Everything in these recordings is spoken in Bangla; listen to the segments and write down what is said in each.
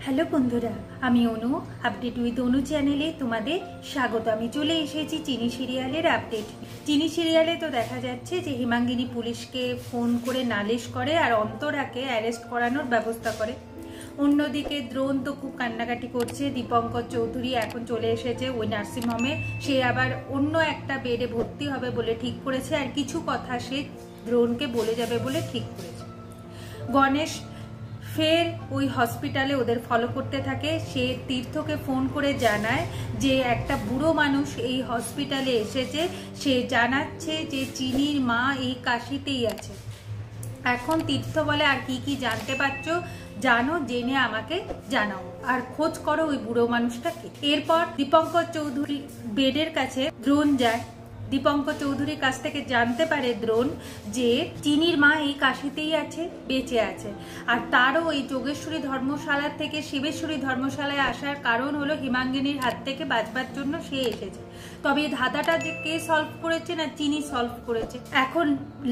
হ্যালো বন্ধুরা, আমি অনু। আপডেট উইথ অনু চ্যানেলে তোমাদের স্বাগত। আমি চলে এসেছি চিনি সিরিয়ালের আপডেট। চিনি সিরিয়ালে তো দেখা যাচ্ছে যে হিমাঙ্গিনী পুলিশকে ফোন করে নালিশ করে আর অন্তরাকে অ্যারেস্ট করানোর ব্যবস্থা করে। অন্যদিকে দ্রোণ তো খুব কান্নাকাটি করছে। দীপঙ্কর চৌধুরী এখন চলে এসেছে ওই নার্সিংহোমে। সে আবার অন্য একটা বেডে ভর্তি হবে বলে ঠিক করেছে, আর কিছু কথা সে দ্রোণকে বলে যাবে বলে ঠিক করেছে। গণেশ ফের ওই হসপিটালে ওদের ফলো করতে থাকে। সে তীর্থকে ফোন করে জানায় যে একটা বুড়ো মানুষ এই হসপিটালে এসেছে। সে জানাচ্ছে যে চিনির মা এই কাশিতেই আছে। এখন তীর্থ বলে, আর কি কি জানতে পারছো জানো, জেনে আমাকে জানাও, আর খোঁজ করো ওই বুড়ো মানুষটাকে। এরপর দীপঙ্কর চৌধুরী বেডের কাছে দ্রোণ যায়। দীপঙ্কর চৌধুরীর কাছ থেকে জানতে পারে দ্রোণ যে চিনির মা এই কাশিতেই আছে, বেঁচে আছে। আর তারও ওই যোগেশ্বরী ধর্মশালা থেকে শিবেশ্বরী ধর্মশালায় আসার কারণ হলো হিমাঙ্গিনীর হাত থেকে বাঁচবার জন্য সে এসেছে। তবে এই ধাঁধাটা যে কে সলভ করেছে না চিনি সলভ করেছে। এখন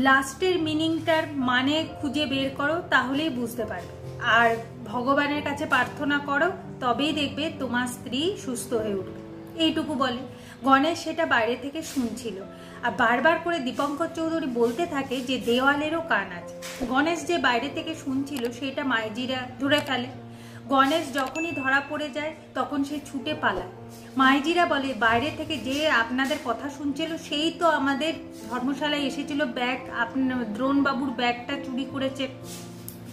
লাস্টের মিনিংটার মানে খুঁজে বের করো, তাহলেই বুঝতে পারবে। আর ভগবানের কাছে প্রার্থনা করো, তবেই দেখবে তোমার স্ত্রী সুস্থ হয়ে উঠবে। এইটুকু বলে। গণেশ সেটা বাইরে থেকে শুনছিল, আর বারবার করে দীপঙ্কর চৌধুরী বলতে থাকে যে দেওয়ালেরও কান আছে। গণেশ যে বাইরে থেকে শুনছিল সেটা মাইজিরা ধরে ফেলে। গণেশ যখনই ধরা পড়ে যায় তখন সে ছুটে পালায়। মাইজিরা বলে, বাইরে থেকে যে আপনাদের কথা শুনছিল সেই তো আমাদের ধর্মশালায় এসেছিল, ব্যাগ দ্রোণবাবুর ব্যাগটা চুরি করেছে।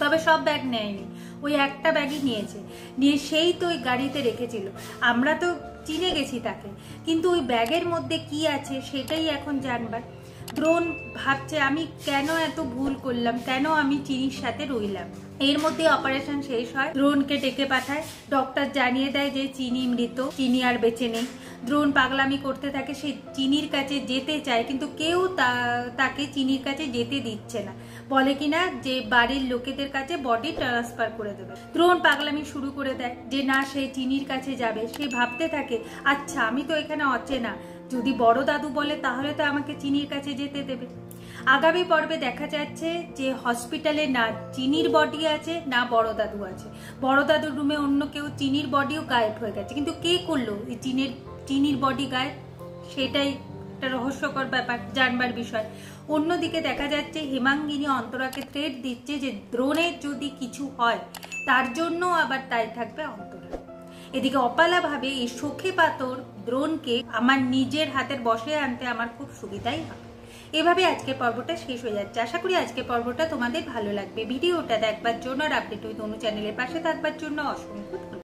তবে সব ব্যাগ নেয়নি, ওই একটা ব্যাগই নিয়েছে। নিয়ে সেই তো ওই গাড়িতে রেখেছিল। আমরা তো চিনে গেছি তাকে, কিন্তু ওই ব্যাগের মধ্যে কি আছে সেটাই এখন জানবার। দ্রোণ ভাবছে আমি কেন এত ভুল করলাম, কেন আমি চিনির সাথে রইলাম। এর মধ্যে অপারেশন শেষ হয়। দ্রোণকে ডেকে পাঠায়। ডক্টর জানিয়ে দেয় যে চিনি মৃত, চিনি আর বেঁচে নেই। দ্রোণ পাগলামি করতে থাকে, সে চিনির কাছে যেতে চায়, কিন্তু কেউ তাকে চিনির কাছে যেতে দিচ্ছে না। বলে কিনা যে বাড়ির লোকেদের কাছে বডি ট্রান্সফার করে দেবে। দ্রোণ পাগলামি শুরু করে দেয় যে না, সে চিনির কাছে যাবে। সে ভাবতে থাকে, আচ্ছা আমি তো এখানে অচেনা, যদি বড় দাদু বলে তাহলে তো আমাকে চিনির কাছে যেতে দেবে। আগামী পর্বে দেখা যাচ্ছে যে হসপিটালে না চিনির বডি আছে না বড় দাদু আছে। বড় দাদুর রুমে অন্য কেউ, চিনির বডিও গায়েব হয়ে গেছে। কিন্তু কে করলো এই চিনির বডি গায়েব, সেটাই একটা রহস্যকর ব্যাপার, জানবার বিষয়। অন্যদিকে দেখা যাচ্ছে হিমাঙ্গিনী অন্তরাকে থ্রেট দিচ্ছে যে দ্রোণের যদি কিছু হয় তার জন্য আবার তাই থাকবে অন্তরা। এদিকে অপালা ভাবে এই শোকে পাথর দ্রোণকে আমার নিজের হাতের বসে আনতে আমার খুব সুবিধাই হবে। এভাবে আজকের পর্বটা শেষ হয়ে যাচ্ছে। আশা করি আজকের পর্বটা তোমাদের ভালো লাগবে। ভিডিওটা দেখবার জন্য আর আপডেট উইথ অনু চ্যানেলের পাশে থাকবার জন্য অসংখ্য